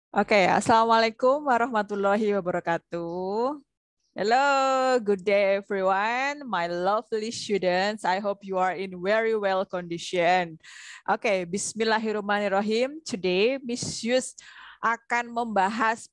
Oke, Assalamualaikum warahmatullahi wabarakatuh. Hello, good day everyone, my lovely students. I hope you are in very well condition. Oke, Bismillahirrahmanirrahim. Today, Miss Yus akan membahas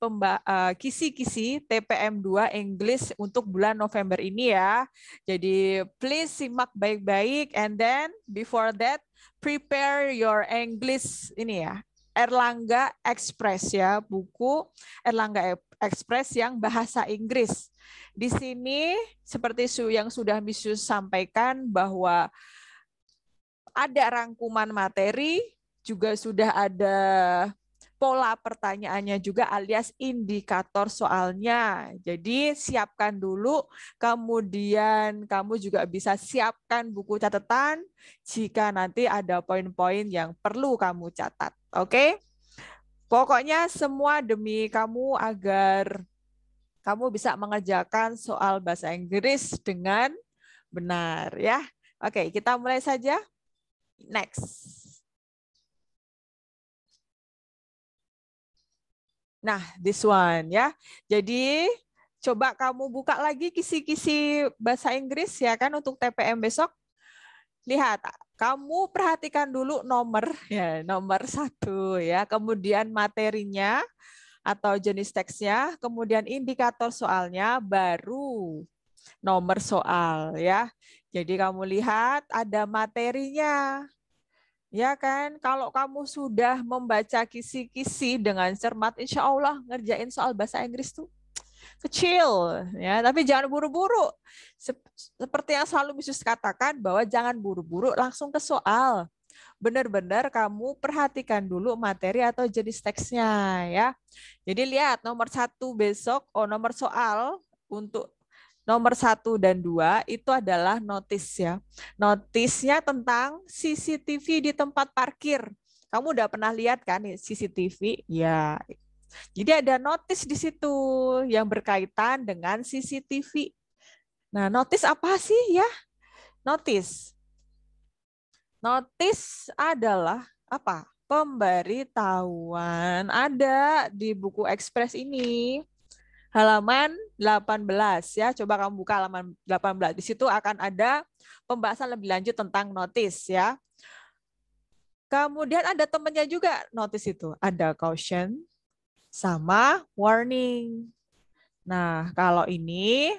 kisi-kisi TPM 2 English untuk bulan November ini ya. Jadi, please simak baik-baik and then before that, prepare your English ini ya. Erlangga Express ya, buku Erlangga Express yang bahasa Inggris. Di sini seperti yang sudah Miss Yus sampaikan bahwa ada rangkuman materi, juga sudah ada pola pertanyaannya juga alias indikator soalnya. Jadi siapkan dulu, kemudian kamu juga bisa siapkan buku catatan jika nanti ada poin-poin yang perlu kamu catat. Oke? Pokoknya semua demi kamu agar kamu bisa mengerjakan soal bahasa Inggris dengan benar ya. Oke, kita mulai saja. Next. Nah, this one ya. Jadi coba kamu buka lagi kisi-kisi bahasa Inggris ya kan untuk TPM besok. Lihat, kamu perhatikan dulu nomor ya, nomor 1 ya. Kemudian materinya atau jenis teksnya, kemudian indikator soalnya, baru nomor soal ya. Jadi kamu lihat ada materinya. Ya kan, kalau kamu sudah membaca kisi-kisi dengan cermat, insya Allah ngerjain soal bahasa Inggris tuh kecil, ya. Tapi jangan buru-buru. Seperti yang selalu Misus katakan bahwa jangan buru-buru langsung ke soal. Benar-benar kamu perhatikan dulu materi atau jenis teksnya, ya. Jadi lihat nomor 1 besok, nomor soal untuk nomor 1 dan 2 itu adalah notis ya. Notisnya tentang CCTV di tempat parkir. Kamu udah pernah lihat kan CCTV? Ya. Jadi ada notis di situ yang berkaitan dengan CCTV. Nah, notis apa sih ya? Notis. Notis adalah apa? Pemberitahuan. Ada di buku Ekspres ini. Halaman 18 ya. Coba kamu buka halaman 18. Di situ akan ada pembahasan lebih lanjut tentang notis ya. Kemudian ada temannya juga notis itu. Ada caution sama warning. Nah, kalau ini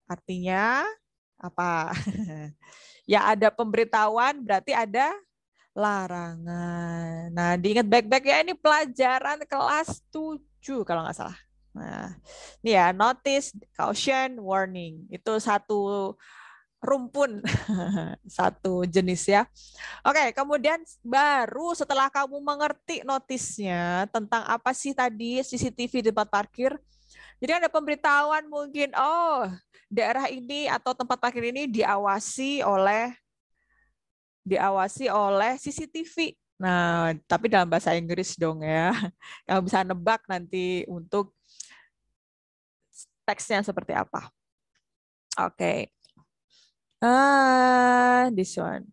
artinya apa? Ya ada pemberitahuan berarti ada larangan. Nah, diingat baik-baik ya, ini pelajaran kelas 7 kalau nggak salah. Nah, ini ya, notice, caution, warning. Itu satu rumpun, satu jenis ya. Oke, kemudian baru setelah kamu mengerti notisnya tentang apa sih tadi CCTV di tempat parkir, jadi ada pemberitahuan mungkin, oh daerah ini atau tempat parkir ini diawasi oleh CCTV. Nah, tapi dalam bahasa Inggris dong ya. Kamu bisa nebak nanti untuk teksnya seperti apa. Oke. This one.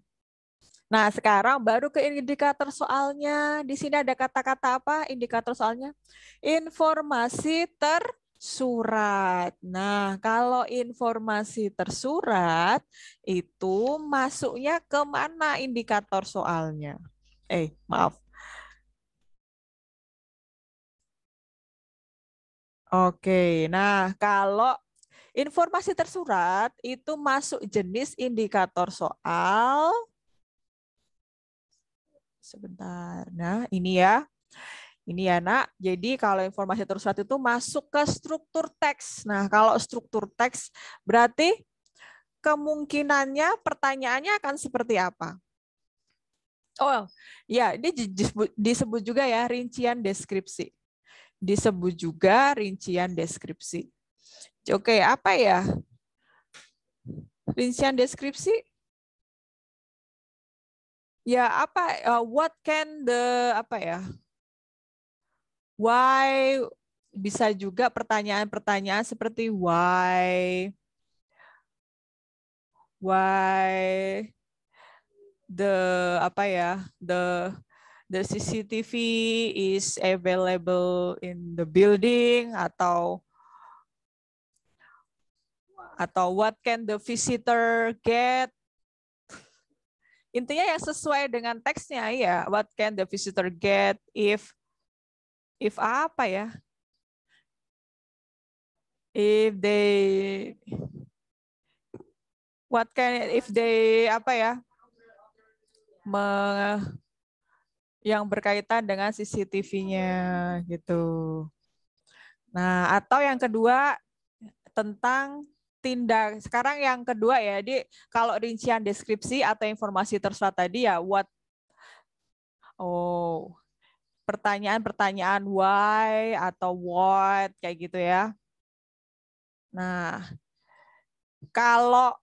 Nah, sekarang baru ke indikator soalnya. Di sini ada kata-kata apa indikator soalnya? Informasi tersurat. Nah, kalau informasi tersurat itu masuknya ke mana indikator soalnya? Maaf. Oke, nah kalau informasi tersurat itu masuk jenis indikator soal. Sebentar. Nah, ini ya, Nak. Jadi kalau informasi tersurat itu masuk ke struktur teks. Nah, kalau struktur teks berarti kemungkinannya pertanyaannya akan seperti apa? Oh, ya, ini disebut juga ya rincian deskripsi. Disebut juga rincian deskripsi. Oke, apa ya? Rincian deskripsi? Ya, apa? What can the apa ya? Why, bisa juga pertanyaan-pertanyaan seperti why the apa ya? The the CCTV is available in the building, atau what can the visitor get. Intinya yang sesuai dengan teksnya ya, what can the visitor get if apa ya? If they apa ya? Yang berkaitan dengan CCTV-nya gitu. Nah, atau yang kedua tentang tindak. Sekarang yang kedua ya, jadi kalau rincian deskripsi atau informasi tersurat tadi ya what, pertanyaan-pertanyaan why atau what kayak gitu ya. Nah, kalau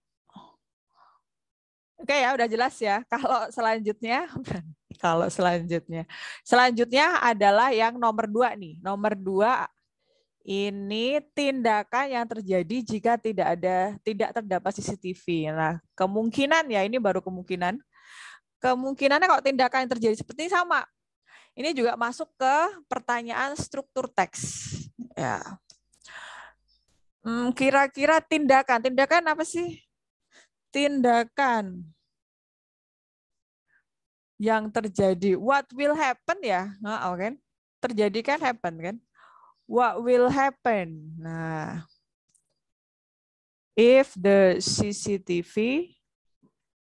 oke ya udah jelas ya. Selanjutnya adalah yang nomor 2 nih. Nomor 2 ini tindakan yang terjadi jika tidak terdapat CCTV. Nah, kemungkinan ya ini baru kemungkinan. Kemungkinannya kalau tindakan yang terjadi seperti ini sama. Ini juga masuk ke pertanyaan struktur teks. Ya. Kira-kira tindakan apa sih? Tindakan yang terjadi, what will happen ya? Kan? Terjadi kan happen kan? What will happen? Nah, if the CCTV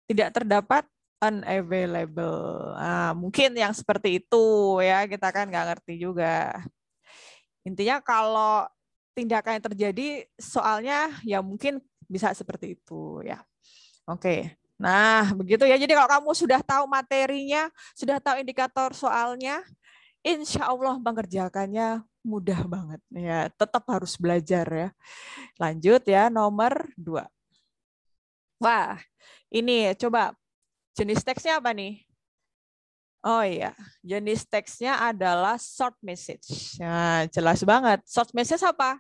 tidak terdapat unavailable. Nah, mungkin yang seperti itu ya, kita kan nggak ngerti juga. Intinya kalau tindakan yang terjadi soalnya ya mungkin bisa seperti itu ya. Oke. Nah, begitu ya. Jadi kalau kamu sudah tahu materinya, sudah tahu indikator soalnya, insya Allah mengerjakannya mudah banget. Ya, tetap harus belajar ya. Lanjut ya, nomor 2. Wah, ini coba jenis teksnya apa nih? Oh iya, jenis teksnya adalah short message. Nah, jelas banget. Short message apa?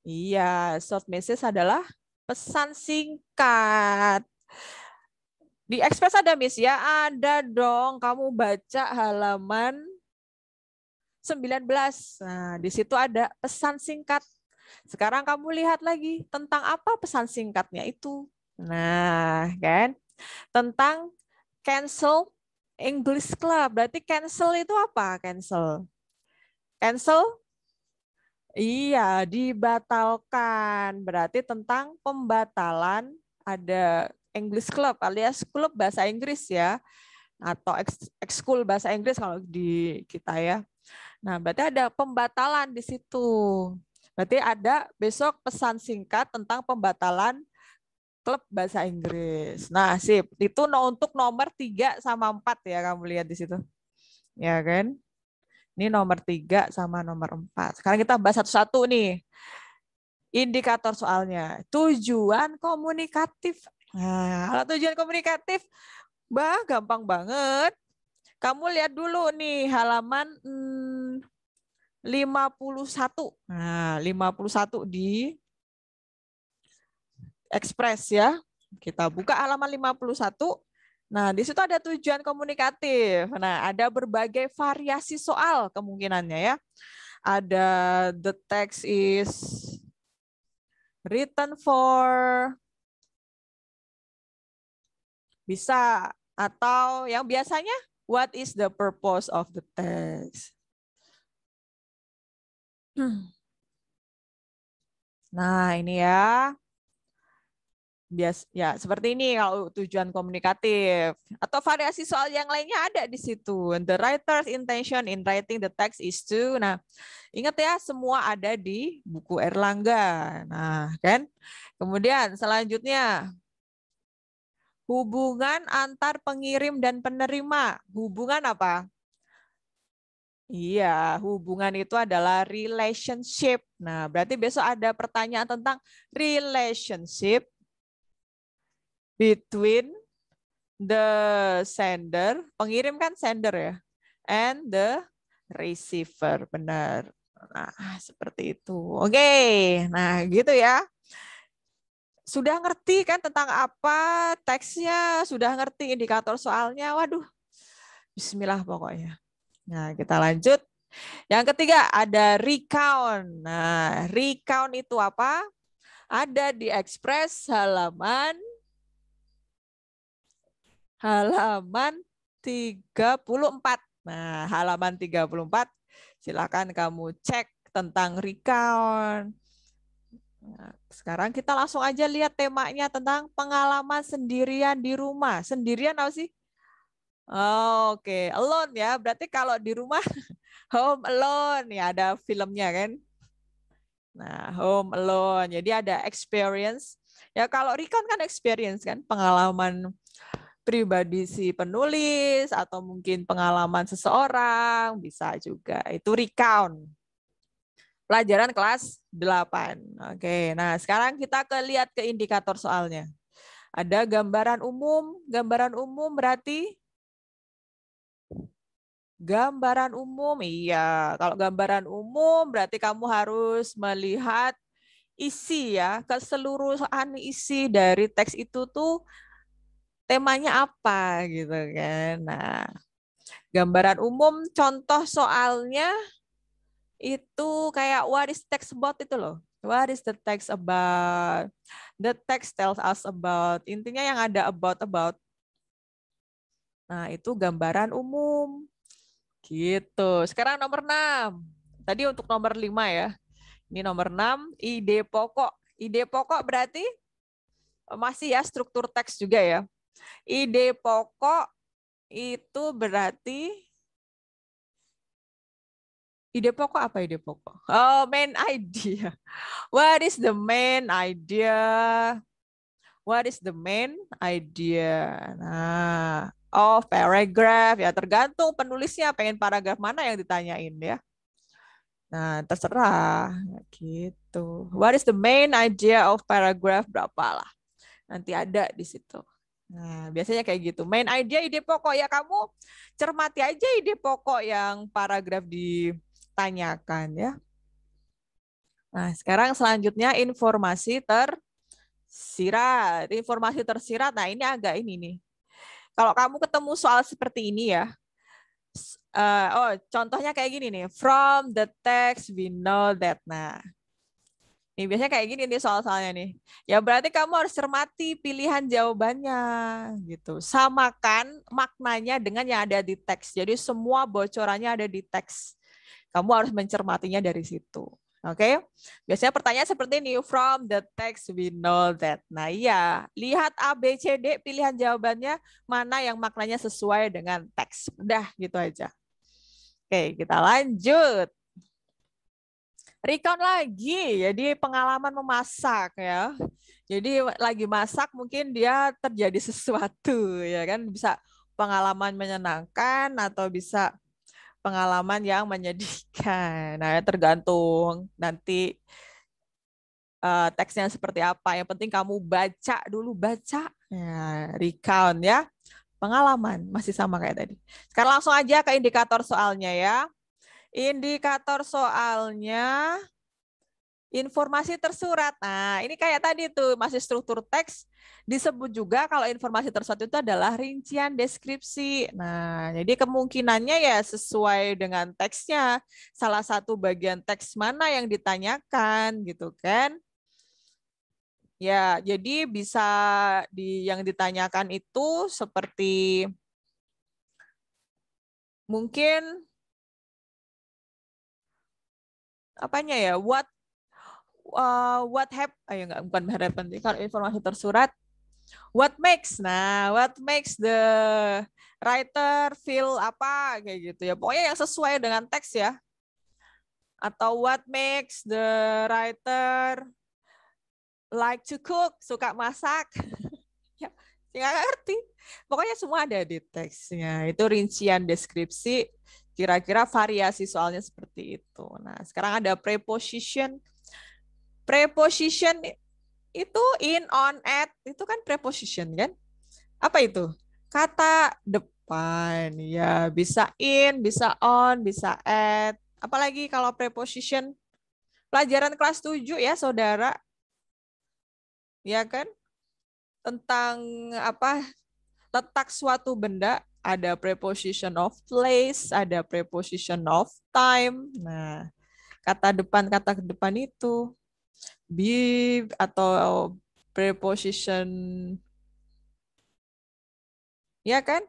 Iya, short message adalah pesan singkat. Di Express ada, Miss? Ya, ada dong. Kamu baca halaman 19. Nah, di situ ada pesan singkat. Sekarang kamu lihat lagi tentang apa pesan singkatnya itu. Nah, kan? Tentang cancel English Club. Berarti cancel itu apa? Cancel. Cancel? Iya, dibatalkan. Berarti tentang pembatalan ada English Club alias klub bahasa Inggris ya. Atau ekskul bahasa Inggris kalau di kita ya. Nah, berarti ada pembatalan di situ. Berarti ada besok pesan singkat tentang pembatalan klub bahasa Inggris. Nah, sip. Itu untuk nomor 3 sama 4 ya, kamu lihat di situ. Ya kan? Ini nomor 3 sama nomor 4. Sekarang kita bahas satu-satu nih. Indikator soalnya. Tujuan komunikatif. Nah, kalau tujuan komunikatif, gampang banget. Kamu lihat dulu nih halaman 51. Nah, 51 di Express ya. Kita buka halaman 51. Nah, di situ ada tujuan komunikatif. Nah, ada berbagai variasi soal kemungkinannya ya. Ada the text is written for, bisa, atau yang biasanya what is the purpose of the text. Nah, ini ya. Ya seperti ini kalau tujuan komunikatif, atau variasi soal yang lainnya ada di situ. The writer's intention in writing the text is to. Nah, ingat ya, semua ada di buku Erlangga. Nah, kan? Kemudian selanjutnya hubungan antar pengirim dan penerima. Hubungan apa? Iya, hubungan itu adalah relationship. Nah, berarti besok ada pertanyaan tentang relationship between the sender, pengirim kan sender ya, and the receiver, benar. Nah, seperti itu. Oke, nah gitu ya. Sudah ngerti kan tentang apa teksnya, sudah ngerti indikator soalnya. Waduh, Bismillah pokoknya. Nah, kita lanjut. Yang ketiga ada recount. Nah, recount itu apa? Ada di Express halaman 34. Nah, halaman 34 silakan kamu cek tentang recount. Nah, sekarang kita langsung aja lihat temanya tentang pengalaman sendirian di rumah. Sendirian apa sih? Oh, oke, alone ya. Berarti kalau di rumah home alone ya, ada filmnya kan. Nah, home alone. Jadi ada experience. Ya kalau recount kan experience kan, pengalaman pribadi si penulis atau mungkin pengalaman seseorang bisa juga. Itu recount. Pelajaran kelas 8. Oke, nah sekarang kita lihat ke indikator soalnya. Ada gambaran umum. Gambaran umum berarti gambaran umum. Iya, kalau gambaran umum berarti kamu harus melihat isi ya, keseluruhan isi dari teks itu tuh temanya apa gitu kan. Nah, gambaran umum contoh soalnya itu kayak what is text about itu loh. What is the text about? The text tells us about. Intinya yang ada about. Nah, itu gambaran umum. Gitu. Sekarang nomor 6. Tadi untuk nomor 5 ya. Ini nomor 6, ide pokok. Ide pokok berarti masih ya struktur teks juga ya. Ide pokok itu berarti ide pokok apa ide pokok? Oh, main idea. What is the main idea? What is the main idea? Nah, oh paragraph ya tergantung penulisnya pengen paragraf mana yang ditanyain ya. Nah, terserah gitu. What is the main idea of paragraph berapa lah? Nanti ada di situ. Nah, biasanya kayak gitu. Main idea ide pokok ya kamu cermati aja ide pokok yang paragraf ditanyakan ya. Nah, sekarang selanjutnya informasi tersirat. Informasi tersirat. Nah, ini agak ini nih. Kalau kamu ketemu soal seperti ini ya. Contohnya kayak gini nih. From the text we know that. Nah, nih biasanya kayak gini nih soal-soalnya nih. Ya berarti kamu harus cermati pilihan jawabannya gitu. Samakan maknanya dengan yang ada di teks. Jadi semua bocorannya ada di teks. Kamu harus mencermatinya dari situ. Oke, biasanya pertanyaan seperti ini, from the text we know that. Nah iya, lihat A, B, C, D, pilihan jawabannya mana yang maknanya sesuai dengan teks. Udah gitu aja. Oke, kita lanjut. Recount lagi, jadi pengalaman memasak ya. Jadi lagi masak mungkin dia terjadi sesuatu ya kan, bisa pengalaman menyenangkan atau bisa pengalaman yang menyedihkan. Nah, tergantung nanti teksnya seperti apa. Yang penting kamu baca dulu, baca. Ya, recount ya. Pengalaman masih sama kayak tadi. Sekarang langsung aja ke indikator soalnya ya. Indikator soalnya informasi tersurat. Nah, ini kayak tadi tuh masih struktur teks disebut juga kalau informasi tersurat itu adalah rincian deskripsi. Nah, jadi kemungkinannya ya sesuai dengan teksnya. Salah satu bagian teks mana yang ditanyakan gitu kan. Ya, jadi bisa yang ditanyakan itu seperti mungkin apanya ya? What have enggak bukan harapan kalau informasi tersurat what makes the writer feel apa kayak gitu ya, pokoknya yang sesuai dengan teks ya, atau what makes the writer like to cook, suka masak. Ya nggak ngerti, pokoknya semua ada di teksnya, itu rincian deskripsi kira-kira variasi soalnya seperti itu. Nah sekarang ada preposition. Preposition itu in, on, at, itu kan preposition kan? Apa itu? Kata depan. Ya, bisa in, bisa on, bisa at. Apalagi kalau preposition. Pelajaran kelas 7 ya, Saudara. Ya kan? Tentang apa? Letak suatu benda ada preposition of place, ada preposition of time. Nah, kata depan itu be atau preposition, ya kan?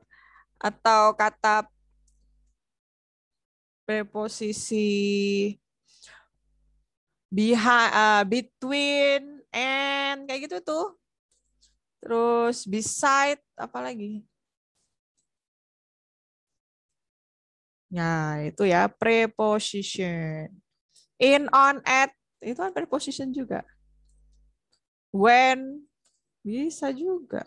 Atau kata preposisi behind, between, and kayak gitu tuh. Terus beside, apa lagi? Nah, itu ya preposition. In, on, at, itu kan preposition juga. When, bisa juga.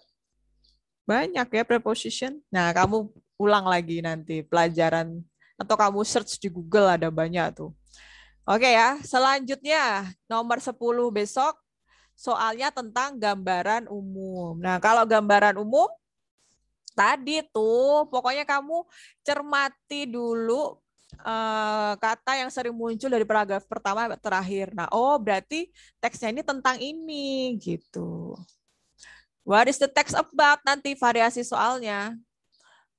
Banyak ya preposition. Nah, kamu ulang lagi nanti pelajaran atau kamu search di Google ada banyak tuh. Oke ya, selanjutnya nomor 10 besok soalnya tentang gambaran umum. Nah, kalau gambaran umum tadi tuh pokoknya kamu cermati dulu kata yang sering muncul dari paragraf pertama terakhir. Nah, oh berarti teksnya ini tentang ini gitu. What is the text about? Nanti variasi soalnya.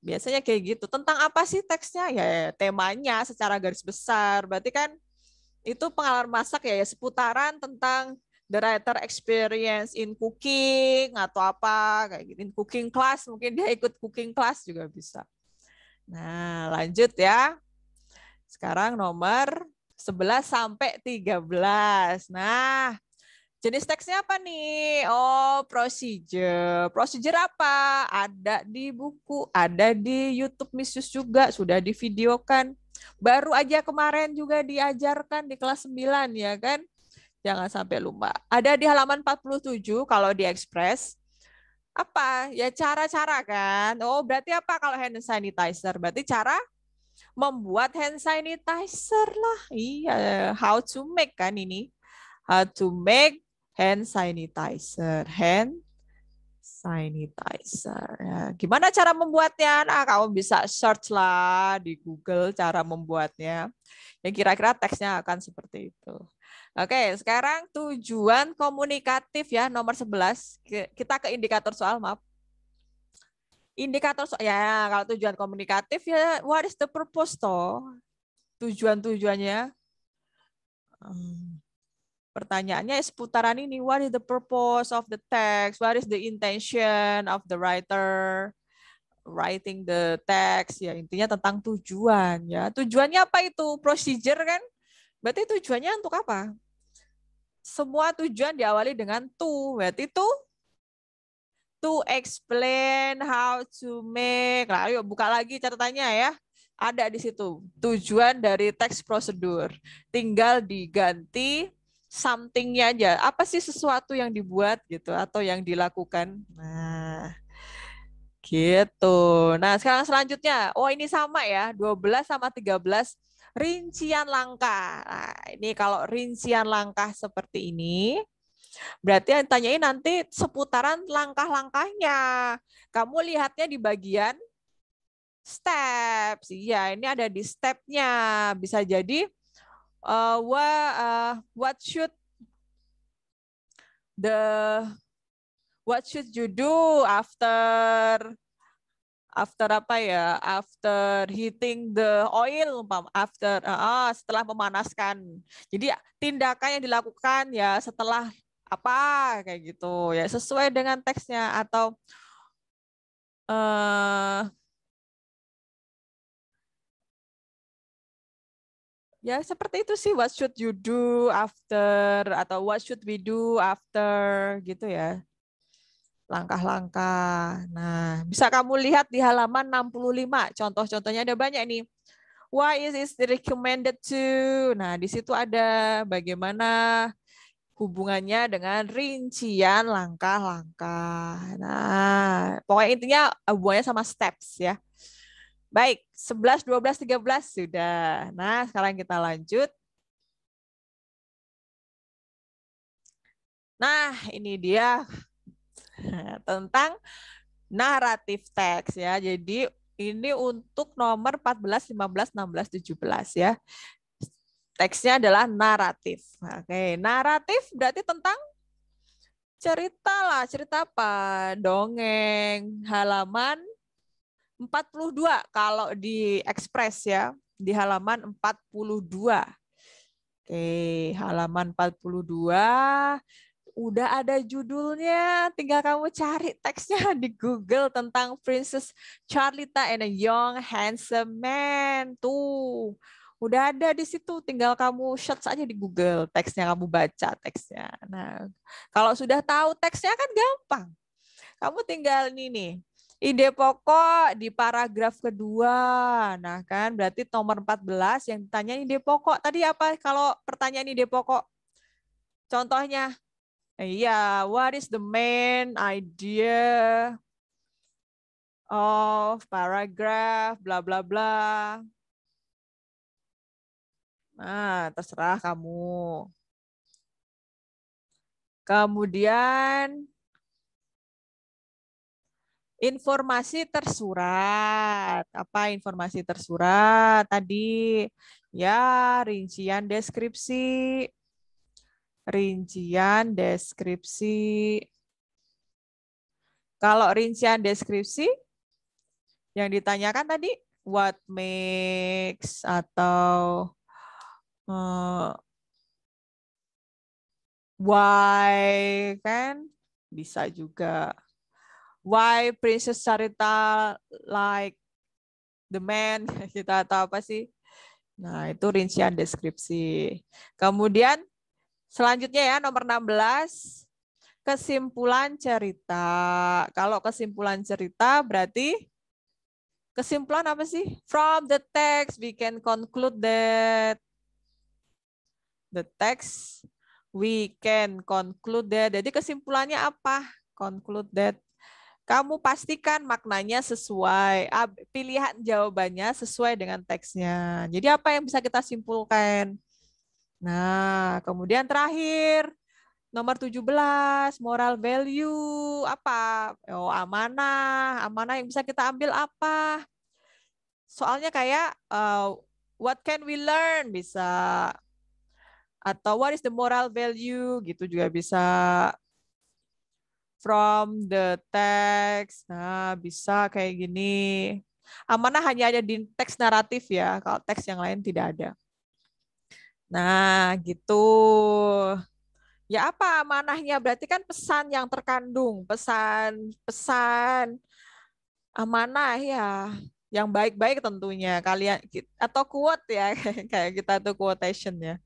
Biasanya kayak gitu. Tentang apa sih teksnya? Ya temanya secara garis besar. Berarti kan itu pengalaman masak ya, seputaran tentang the writer experience in cooking atau apa kayak gitu. In cooking class, mungkin dia ikut cooking class juga bisa. Nah, lanjut ya. Sekarang nomor 11 sampai 13. Nah, jenis teksnya apa nih? Oh, procedure. Procedure apa? Ada di buku, ada di YouTube Misius juga, sudah divideokan. Baru aja kemarin juga diajarkan di kelas 9 ya kan? Jangan sampai lupa. Ada di halaman 47 kalau di Express. Apa? Ya cara-cara kan. Oh, berarti apa kalau hand sanitizer? Berarti cara membuat hand sanitizer lah. Iya, how to make kan ini. How to make hand sanitizer. Hand sanitizer. Ya, gimana cara membuatnya? Nah, kamu bisa search lah di Google cara membuatnya. Ya kira-kira teksnya akan seperti itu. Oke, sekarang tujuan komunikatif ya nomor 11. Kita ke indikator soal, maaf. Indikator soal, ya kalau tujuan komunikatif ya what is the purpose toh? Tujuan-tujuannya. Pertanyaannya seputaran ini, what is the purpose of the text? What is the intention of the writer writing the text? Ya intinya tentang tujuan ya. Tujuannya apa itu? Procedure kan? Berarti tujuannya untuk apa? Semua tujuan diawali dengan to. Berarti to explain how to make. Nah, ayo buka lagi catatannya ya. Ada di situ. Tujuan dari teks prosedur. Tinggal diganti something-nya aja. Apa sih sesuatu yang dibuat gitu atau yang dilakukan. Nah, gitu. Nah, sekarang selanjutnya. Oh, ini sama ya. 12 sama 13 rincian langkah. Nah, ini kalau rincian langkah seperti ini, berarti yang ditanyain nanti seputaran langkah-langkahnya. Kamu lihatnya di bagian steps. Iya, ini ada di stepnya. Bisa jadi what should the what should you do after apa ya? After heating the oil, after setelah memanaskan. Jadi tindakan yang dilakukan ya setelah apa kayak gitu ya sesuai dengan teksnya atau ya seperti itu sih, what should you do after atau what should we do after gitu ya. Langkah-langkah. Nah, bisa kamu lihat di halaman 65. Contoh-contohnya ada banyak nih. Why is it recommended to? Nah, di situ ada bagaimana hubungannya dengan rincian langkah-langkah. Nah, pokoknya intinya hubungannya sama steps ya. Baik, 11, 12, 13 sudah. Nah, sekarang kita lanjut. Nah, ini dia tentang naratif teks ya. Jadi ini untuk nomor 14, 15, 16, 17 ya. Teksnya adalah naratif. Oke, naratif berarti tentang cerita lah. Cerita apa? Dongeng, halaman 42 kalau di Express ya, di halaman 42. Oke, halaman 42 udah ada judulnya, tinggal kamu cari teksnya di Google tentang Princess Charlita and a Young Handsome Man. Tuh, udah ada di situ, tinggal kamu search aja di Google, teksnya kamu baca teksnya. Nah, kalau sudah tahu teksnya kan gampang. Kamu tinggal nih, ide pokok di paragraf kedua. Nah, kan berarti nomor 14 yang ditanya ide pokok. Tadi apa kalau pertanyaan ide pokok? Contohnya, iya, what is the main idea of paragraph bla bla bla. Nah, terserah kamu. Kemudian informasi tersurat. Apa informasi tersurat tadi? Ya, rincian deskripsi. Rincian deskripsi. Kalau rincian deskripsi yang ditanyakan tadi what makes atau why kan bisa juga. Why Princess Charita like the man kita atau apa sih? Nah, itu rincian deskripsi. Kemudian selanjutnya ya nomor 16 kesimpulan cerita. Kalau kesimpulan cerita berarti kesimpulan apa sih? From the text we can conclude that the text we can conclude that. Jadi kesimpulannya apa? Conclude that. Kamu pastikan maknanya sesuai, pilihan jawabannya sesuai dengan teksnya. Jadi apa yang bisa kita simpulkan? Nah, kemudian terakhir, nomor 17, moral value, apa? Oh, amanah. Amanah yang bisa kita ambil apa? Soalnya kayak, what can we learn? Bisa. Atau what is the moral value? Gitu juga bisa. From the text. Nah, bisa kayak gini. Amanah hanya ada di teks naratif ya, kalau teks yang lain tidak ada. Nah, gitu. Ya apa amanahnya? Berarti kan pesan yang terkandung, pesan amanah ya, yang baik-baik tentunya. Kalian atau quote ya, kayak kita tuh quotation ya.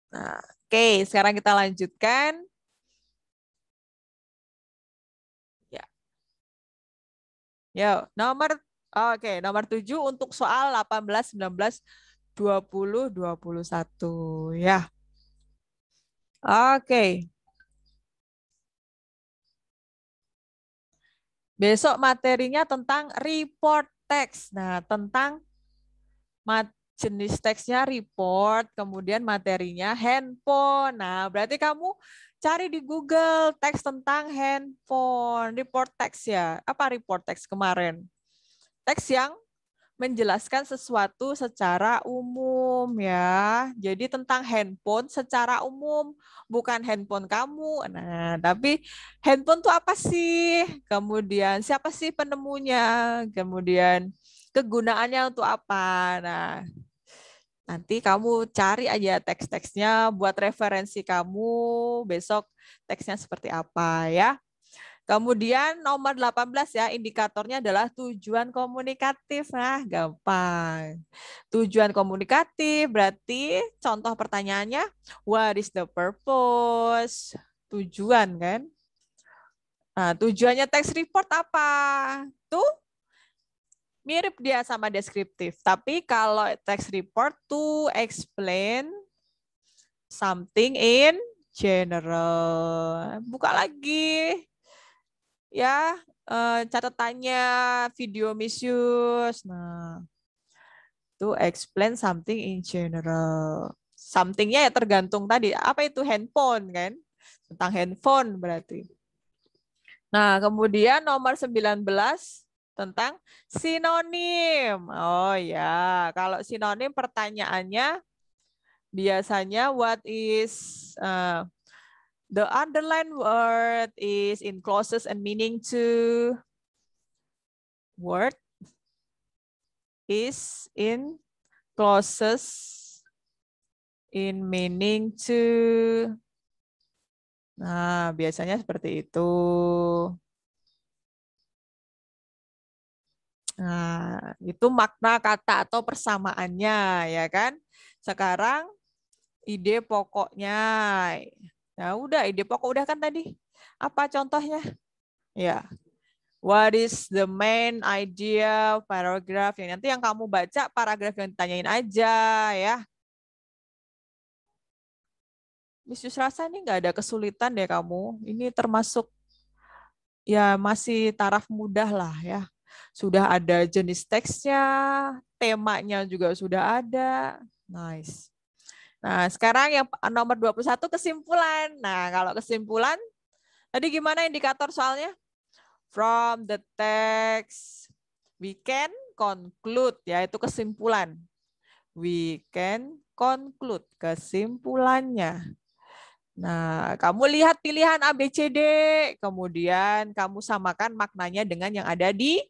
Nah, oke, sekarang kita lanjutkan. Ya, nomor 7 untuk soal 18, 19, 20, 21 ya. Oke. Besok materinya tentang report text. Nah, tentang jenis teksnya report, kemudian materinya handphone. Nah, berarti kamu cari di Google teks tentang handphone, report text ya. Apa report text kemarin? Teks yang menjelaskan sesuatu secara umum ya. Jadi tentang handphone secara umum, bukan handphone kamu. Nah, tapi handphone tuh apa sih? Kemudian siapa sih penemunya? Kemudian kegunaannya untuk apa? Nah, nanti kamu cari aja teks-teksnya buat referensi kamu besok teksnya seperti apa ya. Kemudian nomor 18 ya, indikatornya adalah tujuan komunikatif. Nah, gampang. Tujuan komunikatif berarti contoh pertanyaannya, what is the purpose? Tujuan kan? Nah, tujuannya teks report apa? Tuh mirip dia sama deskriptif. Tapi kalau teks report to explain something in general. Buka lagi. Ya, catatannya video misius. Nah, to explain something in general. Something-nya ya tergantung tadi. Apa itu handphone kan? Tentang handphone berarti. Nah, kemudian nomor 19 tentang sinonim. Oh ya, kalau sinonim pertanyaannya biasanya what is the underlined word is in clauses and meaning to. word is in closest in meaning to. Nah, biasanya seperti itu. Nah, itu makna kata atau persamaannya, ya kan? Sekarang ide pokoknya. Ya udah, ide pokok udah kan tadi. Apa contohnya? Ya. What is the main idea paragraph? Yang nanti yang kamu baca paragraf yang ditanyain aja ya. Miss Yus rasa ini nggak ada kesulitan deh kamu. Ini termasuk ya masih taraf mudah lah ya. Sudah ada jenis teksnya, temanya juga sudah ada. Nice. Nah, sekarang yang nomor 21 kesimpulan. Nah, kalau kesimpulan, tadi gimana indikator soalnya? From the text, we can conclude, yaitu kesimpulan. We can conclude, kesimpulannya. Nah, kamu lihat pilihan A, B, C, D, kemudian kamu samakan maknanya dengan yang ada di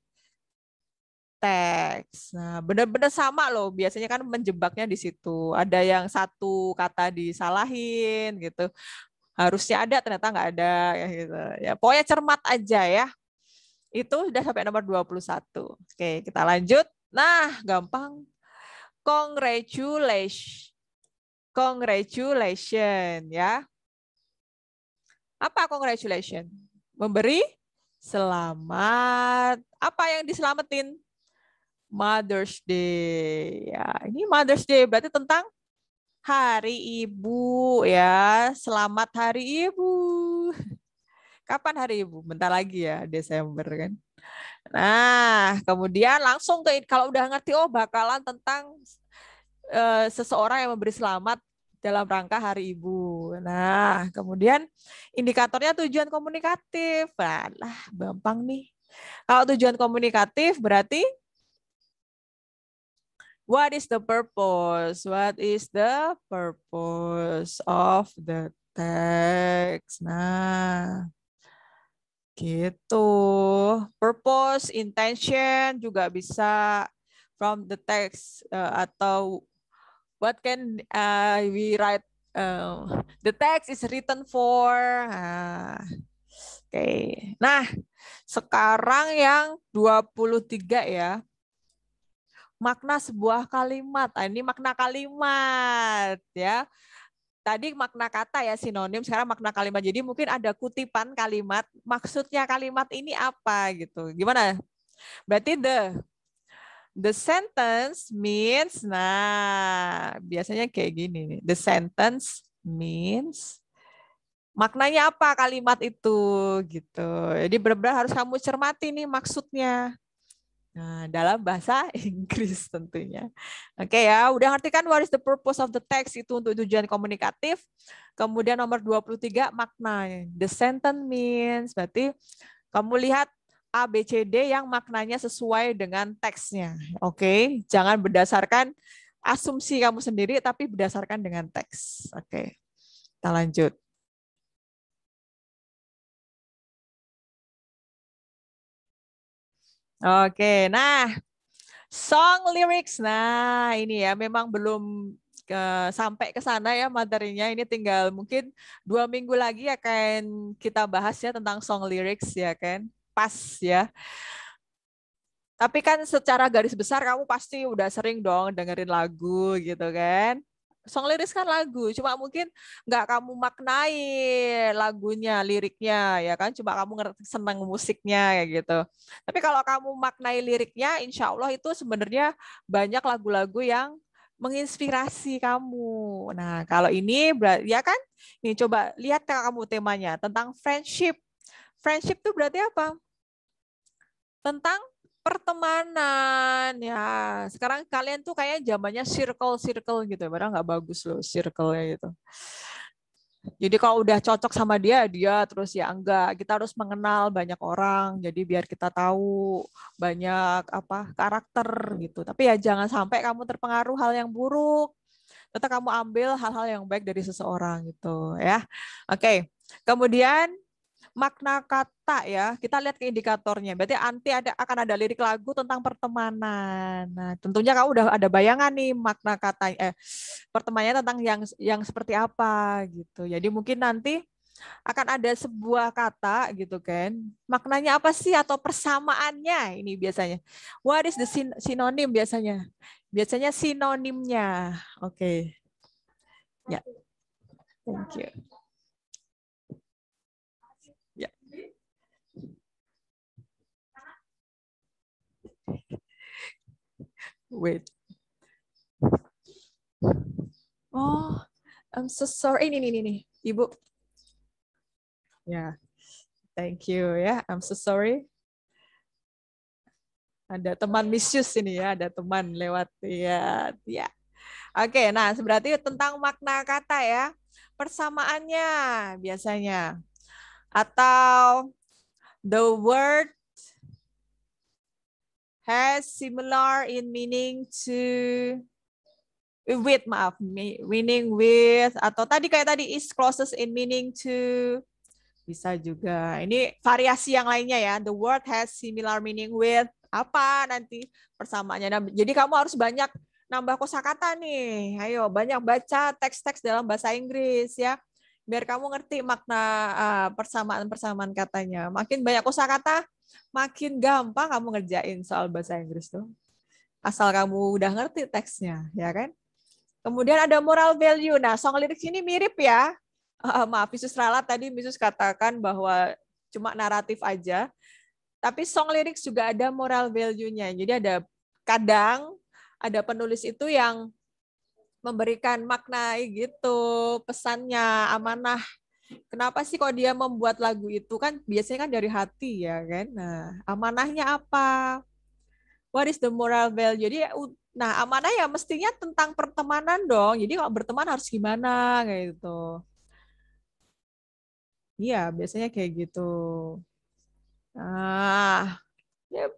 teks. Nah, benar-benar sama loh. Biasanya kan menjebaknya di situ. Ada yang satu kata disalahin gitu. Harusnya ada, ternyata nggak ada ya gitu. Ya, pokoknya cermat aja ya. Itu sudah sampai nomor 21. Oke, kita lanjut. Nah, gampang. Congratulations. Congratulations ya. Apa congratulations? Memberi selamat. Apa yang diselamatin? Mother's Day. Ya, ini Mother's Day berarti tentang Hari Ibu ya. Selamat Hari Ibu. Kapan Hari Ibu? Bentar lagi ya, Desember kan. Nah, kemudian langsung ke kalau udah ngerti oh bakalan tentang seseorang yang memberi selamat dalam rangka Hari Ibu. Nah, kemudian indikatornya tujuan komunikatif. Nah, gampang nih. Kalau tujuan komunikatif berarti what is the purpose? What is the purpose of the text? Nah, gitu. Purpose, intention juga bisa from the text atau what can we write? The text is written for. Oke. Nah, sekarang yang 23 ya. Makna sebuah kalimat. Ini makna kalimat ya. Tadi makna kata ya sinonim, sekarang makna kalimat. Jadi mungkin ada kutipan kalimat, maksudnya kalimat ini apa gitu. Gimana? Berarti the sentence means, nah biasanya kayak gini nih. The sentence means maknanya apa kalimat itu gitu. Jadi benar-benar harus kamu cermati nih maksudnya. Nah, dalam bahasa Inggris tentunya. Oke ya, udah ngerti kan what is the purpose of the text itu untuk tujuan komunikatif. Kemudian nomor 23 makna. The sentence means berarti kamu lihat A, B, C, D yang maknanya sesuai dengan teksnya. Oke, jangan berdasarkan asumsi kamu sendiri tapi berdasarkan dengan teks. Oke. Kita lanjut. Oke, nah song lyrics. Nah, ini ya memang belum sampai ke sana ya materinya. Ini tinggal mungkin 2 minggu lagi akan kita bahas ya tentang song lyrics ya kan. Pas ya. Tapi kan secara garis besar kamu pasti udah sering dong dengerin lagu gitu kan. Song lyrics kan lagu, cuma mungkin nggak kamu maknai lagunya, liriknya ya kan, cuma kamu ngerti senang musiknya ya gitu. Tapi kalau kamu maknai liriknya, insya Allah itu sebenarnya banyak lagu-lagu yang menginspirasi kamu. Nah kalau ini ya kan, nih coba lihat kamu temanya tentang friendship. Friendship itu berarti apa? Tentang pertemanan ya. Sekarang kalian tuh kayak zamannya circle gitu, padahal nggak bagus loh circle-nya gitu. Jadi kalau udah cocok sama dia, dia terus ya enggak. Kita harus mengenal banyak orang, jadi biar kita tahu banyak apa karakter gitu. Tapi ya jangan sampai kamu terpengaruh hal yang buruk. Tetap kamu ambil hal-hal yang baik dari seseorang gitu ya. Oke. Kemudian makna kata ya, kita lihat ke indikatornya. Berarti nanti akan ada lirik lagu tentang pertemanan. Nah, tentunya kamu udah ada bayangan nih makna kata pertemanannya tentang yang seperti apa gitu. Jadi mungkin nanti akan ada sebuah kata gitu kan. Maknanya apa sih atau persamaannya ini biasanya. What is the synonym biasanya? Biasanya sinonimnya. Oke. Ya. Thank you. Ya. Wait. Oh, I'm so sorry. Ini, Ibu. Ya, thank you ya. I'm so sorry. Ada teman misius ini ya, ada teman lewat ya. Ya. Oke, nah berarti tentang makna kata ya. Persamaannya biasanya atau the word has similar in meaning to with, maaf, meaning with, atau tadi kayak tadi is closest in meaning to, bisa juga. Ini variasi yang lainnya ya. The word has similar meaning with apa nanti persamaannya. Nah, jadi kamu harus banyak nambah kosakata nih. Ayo banyak baca teks-teks dalam bahasa Inggris ya. Biar kamu ngerti makna persamaan-persamaan katanya. Makin banyak kosakata, makin gampang kamu ngerjain soal bahasa Inggris tuh. Asal kamu udah ngerti teksnya, ya kan? Kemudian ada moral value. Nah, song lyrics ini mirip ya. Maaf, Misus Ralat tadi Misus katakan bahwa cuma naratif aja. Tapi song lyrics juga ada moral value-nya. Jadi kadang ada penulis itu yang memberikan makna gitu, pesannya, amanah. Kenapa sih kok dia membuat lagu itu kan biasanya kan dari hati ya kan. Nah, amanahnya apa? What is the moral value? Jadi nah, amanah ya mestinya tentang pertemanan dong. Jadi kalau berteman harus gimana kayak gitu. Iya, biasanya kayak gitu. Ah, yep.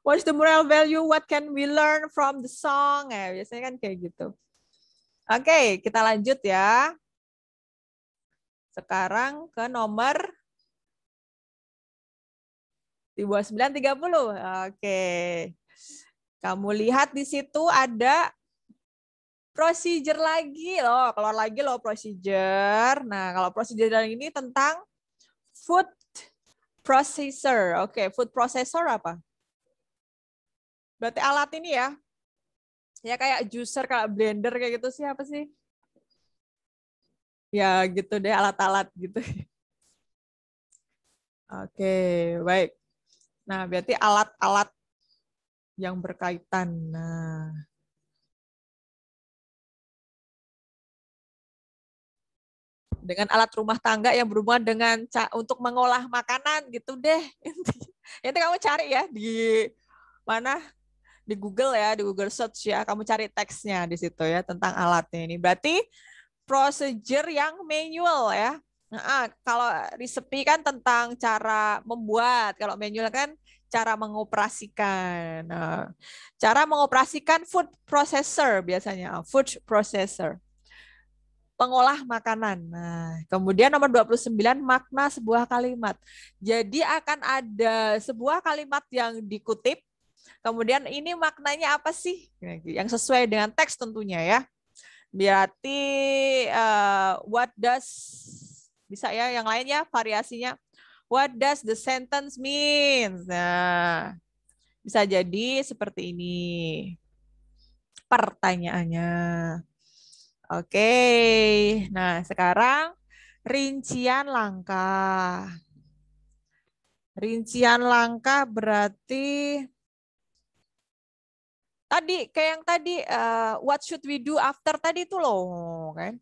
What is the moral value? What can we learn from the song? Biasanya kan kayak gitu. Oke, kita lanjut ya. Sekarang ke nomor 2930. Oke. Kamu lihat di situ ada procedure lagi loh. Keluar lagi loh procedure. Nah, kalau procedure ini tentang food processor. Oke, food processor apa? Berarti alat ini ya. Ya kayak juicer, kayak blender kayak gitu sih, apa sih? Ya gitu deh, alat-alat gitu. Oke, baik. Nah, berarti alat-alat yang berkaitan. Nah, dengan alat rumah tangga yang berhubungan dengan untuk mengolah makanan gitu deh. Itu kamu cari ya di mana? Di Google ya, di Google Search ya. Kamu cari teksnya di situ ya tentang alatnya ini. Berarti procedure yang manual ya. Nah, kalau recipe kan tentang cara membuat, kalau manual kan cara mengoperasikan. Nah, cara mengoperasikan food processor biasanya, food processor, pengolah makanan. Nah, kemudian nomor 29 makna sebuah kalimat. Jadi akan ada sebuah kalimat yang dikutip, kemudian ini maknanya apa sih? Yang sesuai dengan teks tentunya ya. Berarti what does, bisa ya yang lainnya variasinya. What does the sentence mean? Nah, bisa jadi seperti ini pertanyaannya. Oke. Nah, sekarang rincian langkah. Rincian langkah berarti tadi kayak yang tadi what should we do after tadi itu loh kan.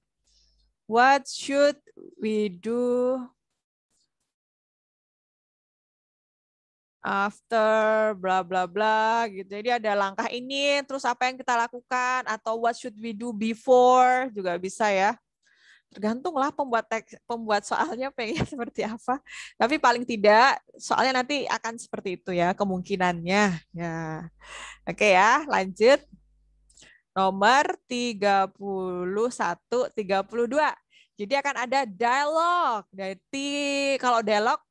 What should we do after bla bla bla gitu. Jadi ada langkah ini, terus apa yang kita lakukan atau what should we do before juga bisa ya. Tergantunglah pembuat soalnya pengen seperti apa. Tapi paling tidak soalnya nanti akan seperti itu ya kemungkinannya. Ya. Oke ya, lanjut. Nomor 31, 32. Jadi akan ada dialog. Jadi kalau dialog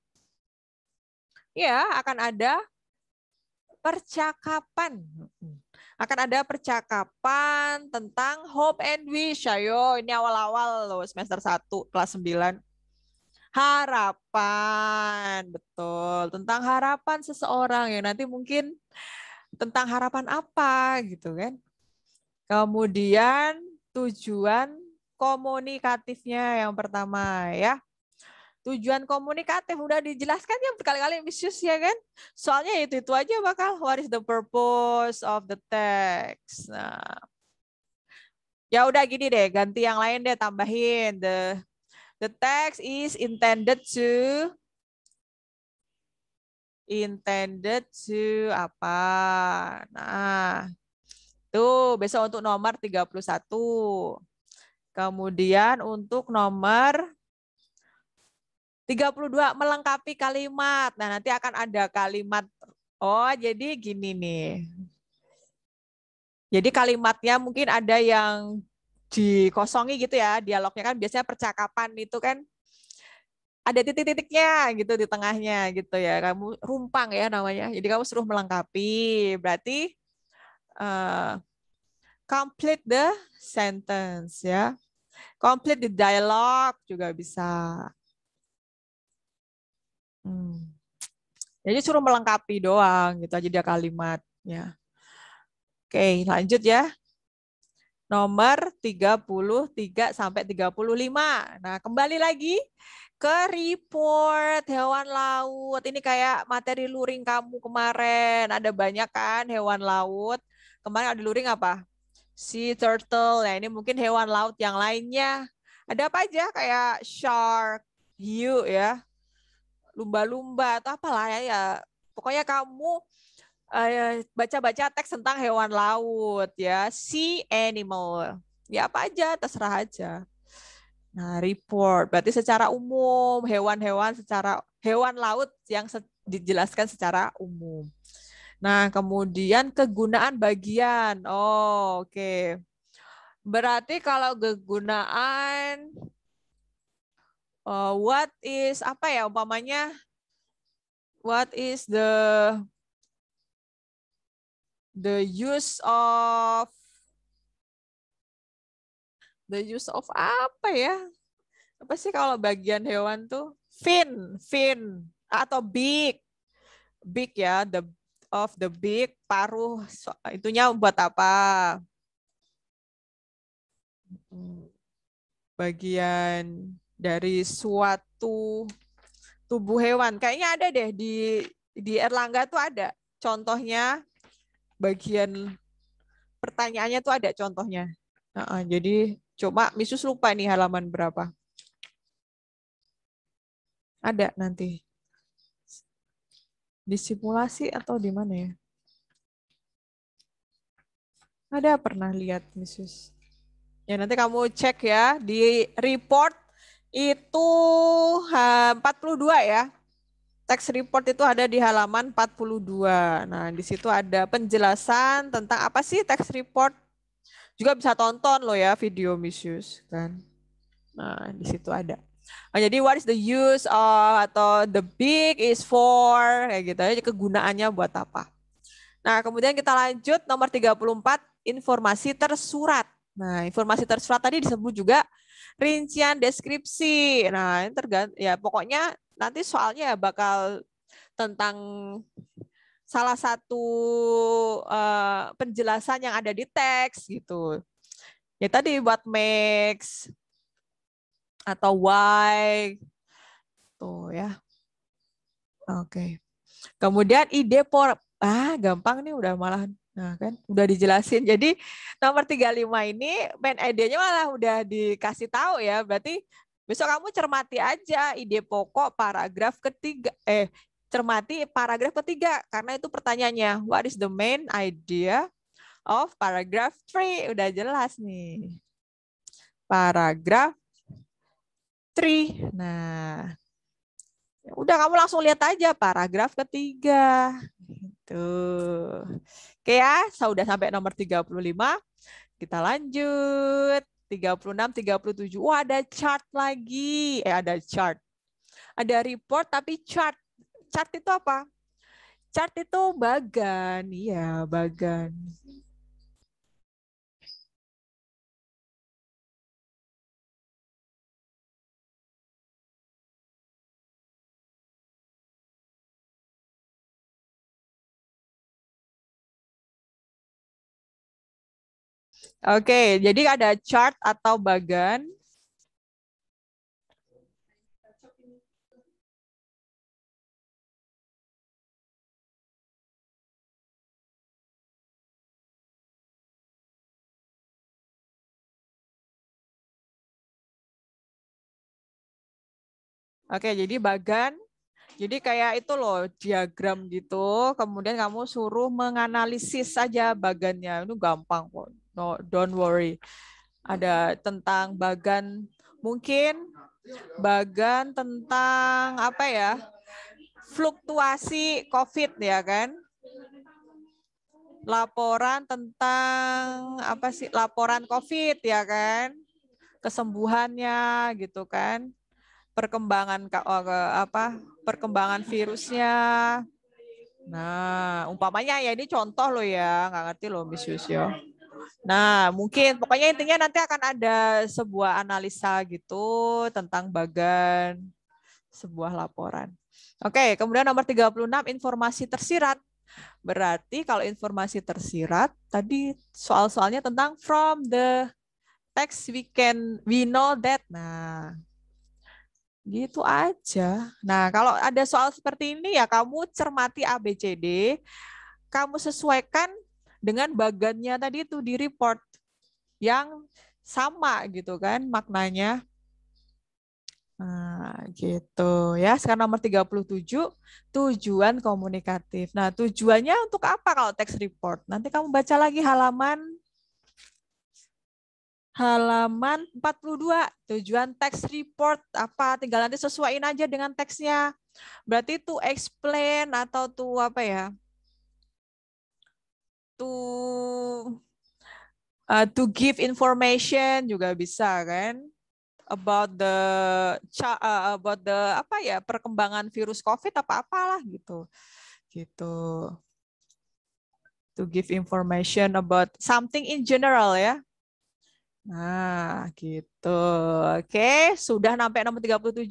Ya, akan ada percakapan. Akan ada percakapan tentang hope and wish. Ayo, ini awal-awal loh semester 1 kelas 9. Harapan, betul. Tentang harapan seseorang ya nanti mungkin tentang harapan apa gitu kan. Kemudian tujuan komunikatifnya yang pertama ya. Tujuan komunikatif udah dijelaskan ya berkali-kali Miss ya kan. Soalnya itu aja bakal what is the purpose of the text. Nah, ya udah gini deh, ganti yang lain deh, tambahin the text is intended apa? Nah, tuh besok untuk nomor 31. Kemudian untuk nomor 32 melengkapi kalimat. Nah, nanti akan ada kalimat. Oh, jadi gini nih. Jadi kalimatnya mungkin ada yang dikosongi gitu ya. Dialognya kan biasanya percakapan itu kan ada titik-titiknya gitu di tengahnya gitu ya. Kamu rumpang ya namanya. Jadi kamu suruh melengkapi. Berarti complete the sentence ya. Complete the dialogue juga bisa. Jadi suruh melengkapi doang gitu aja dia kalimatnya. Oke, lanjut ya. Nomor 33 sampai 35. Nah, kembali lagi ke report hewan laut. Ini kayak materi luring kamu kemarin. Ada banyak kan hewan laut. Kemarin ada luring apa? Sea turtle. Ya, ini mungkin hewan laut yang lainnya. Ada apa aja kayak shark, hiu ya, lumba-lumba atau apalah ya. Pokoknya kamu baca-baca teks tentang hewan laut ya, sea animal. Ya apa aja, terserah aja. Nah, report berarti secara umum hewan laut yang dijelaskan secara umum. Nah, kemudian kegunaan bagian. Oh, oke. Okay. Berarti kalau kegunaan what is apa ya umpamanya? What is the use of apa ya? Apa sih kalau bagian hewan tuh? Fin atau beak ya, the beak, paruh itunya buat apa? Bagian dari suatu tubuh hewan. Kayaknya ada deh di Erlangga tuh ada contohnya bagian pertanyaannya tuh ada contohnya. Jadi coba Misus lupa nih halaman berapa. Ada nanti. Di simulasi atau di mana ya? Ada pernah lihat Misus. Ya nanti kamu cek ya di report itu 42 ya. Teks report itu ada di halaman 42. Nah, di situ ada penjelasan tentang apa sih teks report. Juga bisa tonton loh ya video Misus kan. Nah, di situ ada. Nah, jadi what is the use of atau the big is for kayak gitu aja kegunaannya buat apa. Nah, kemudian kita lanjut nomor 34 informasi tersurat. Nah, informasi tersurat tadi disebut juga rincian deskripsi. Nah, ini ya pokoknya nanti soalnya bakal tentang salah satu penjelasan yang ada di teks gitu. Ya tadi buat makes atau why tuh ya. Oke. Kemudian ide gampang nih udah malah nah kan udah dijelasin. Jadi nomor 35 ini main idenya malah udah dikasih tahu ya. Berarti besok kamu cermati aja ide pokok paragraf ketiga cermati paragraf ketiga karena itu pertanyaannya what is the main idea of paragraph 3 udah jelas nih. Paragraf 3. Nah, udah kamu langsung lihat aja paragraf ketiga. Tuh. Oke ya, sudah sampai nomor 35. Kita lanjut. 36, 37. Wah, ada chart lagi. Ada chart. Ada report tapi chart. Chart itu apa? Chart itu bagan, iya bagan. Oke, jadi ada chart atau bagan. Oke, jadi bagan. Jadi kayak itu loh, diagram gitu. Kemudian kamu suruh menganalisis saja bagannya. Itu gampang kok. No, don't worry. Ada tentang bagan, mungkin bagan tentang apa ya? Fluktuasi COVID ya kan? Laporan tentang apa sih? Laporan COVID ya kan? Kesembuhannya gitu kan? Perkembangan virusnya. Nah, umpamanya ya ini contoh loh ya, nggak ngerti loh Miss Yusyo. Nah, mungkin pokoknya intinya nanti akan ada sebuah analisa gitu tentang bagan sebuah laporan. Oke, kemudian nomor 36 informasi tersirat. Berarti kalau informasi tersirat tadi soal-soalnya tentang from the text we know that. Nah, gitu aja. Nah, kalau ada soal seperti ini ya kamu cermati A, B, C, D, kamu sesuaikan dengan bagannya tadi itu di report yang sama gitu kan maknanya. Nah, gitu ya. Sekarang nomor 37, tujuan komunikatif. Nah, tujuannya untuk apa kalau text report? Nanti kamu baca lagi halaman 42. Tujuan text report apa? Tinggal nanti sesuaiin aja dengan teksnya. Berarti to explain atau to apa ya? To give information juga bisa kan? About the apa ya perkembangan virus COVID apa apalah gitu. Gitu. To give information about something in general ya. Nah, gitu. Oke, sudah sampai nomor 37,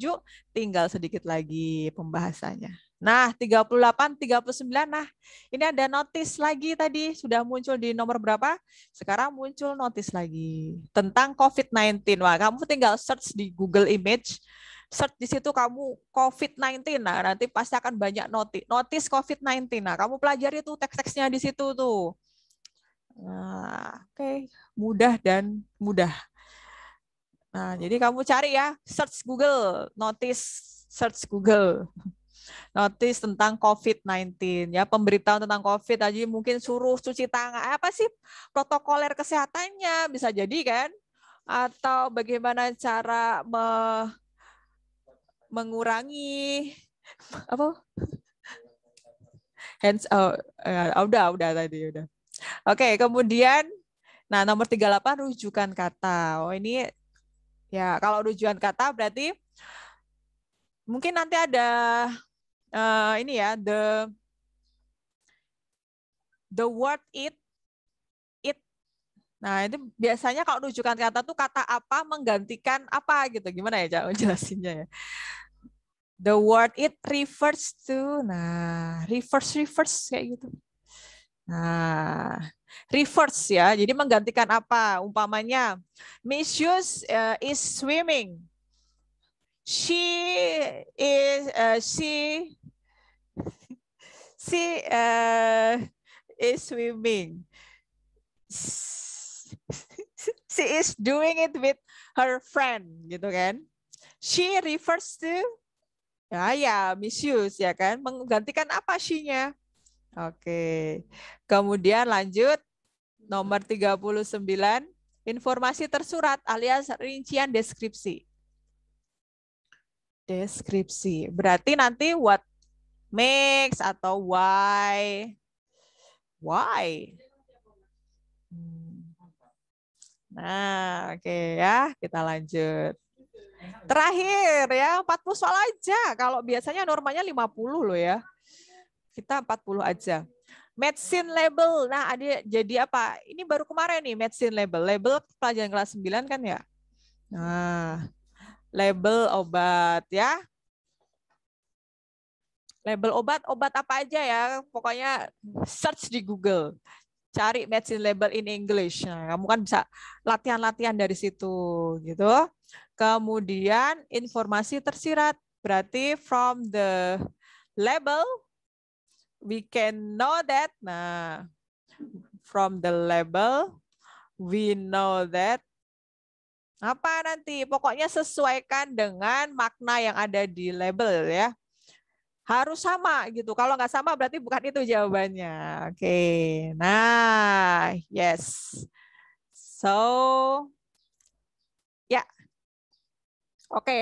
tinggal sedikit lagi pembahasannya. Nah, 38, 39. Nah, ini ada notice lagi tadi. Sudah muncul di nomor berapa? Sekarang muncul notice lagi tentang COVID-19. Wah, kamu tinggal search di Google Image. Search di situ kamu COVID-19. Nah, nanti pasti akan banyak notice COVID-19. Nah, kamu pelajari tuh teks-teksnya di situ tuh. Nah, oke, mudah dan mudah. Nah, jadi kamu cari ya, search Google, search Google, notice tentang COVID-19 ya, pemberitahuan tentang COVID aja mungkin suruh cuci tangan, apa sih protokoler kesehatannya bisa jadi kan? Atau bagaimana cara mengurangi apa? Udah tadi udah. Oke, kemudian nah nomor 38 rujukan kata. Oh, ini ya kalau rujukan kata berarti mungkin nanti ada ini ya the word it. Nah, itu biasanya kalau rujukan kata tuh kata apa menggantikan apa gitu. Gimana ya Cak jelasinnya ya? The word it refers to. Nah, reverse kayak gitu. Nah, reverse ya. Jadi menggantikan apa? Umpamanya Miss Yus is swimming. She is swimming. She is doing it with her friend gitu kan. She refers to ya misuse ya kan, menggantikan apa she-nya. Oke. Kemudian lanjut nomor 39, informasi tersurat alias rincian deskripsi. Deskripsi. Berarti nanti what makes atau why. Why? Nah, oke ya, kita lanjut. Terakhir ya, 40 soal aja. Kalau biasanya normanya 50 loh ya. Kita 40 aja. Medicine label. Nah, ada jadi apa? Ini baru kemarin nih medicine label. Label pelajaran kelas 9 kan ya? Nah, label obat ya. Label obat, obat apa aja ya? Pokoknya search di Google. Cari medicine label in English. Nah, kamu kan bisa latihan-latihan dari situ gitu. Kemudian informasi tersirat. Berarti from the label we can know that. Nah, from the label we know that apa nanti? Pokoknya sesuaikan dengan makna yang ada di label ya. Harus sama gitu. Kalau nggak sama berarti bukan itu jawabannya. Oke. Nah, yes. So, ya. Yeah. Oke.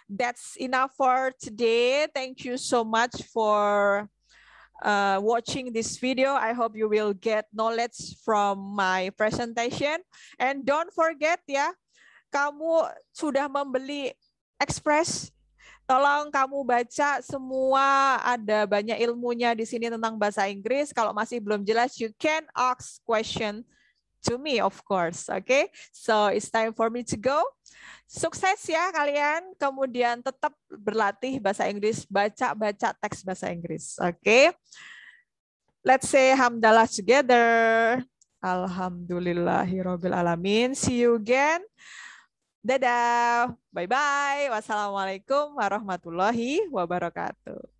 That's enough for today. Thank you so much for watching this video. I hope you will get knowledge from my presentation. And don't forget ya, kamu sudah membeli Express, tolong kamu baca semua, ada banyak ilmunya di sini tentang bahasa Inggris. Kalau masih belum jelas, you can ask question to me, of course. Okay, so it's time for me to go. Sukses ya kalian. Kemudian tetap berlatih bahasa Inggris, baca-baca teks bahasa Inggris. Okay, let's say hamdalah together. Alhamdulillahirabbil alamin. See you again. Dadah. Bye-bye. Wassalamualaikum warahmatullahi wabarakatuh.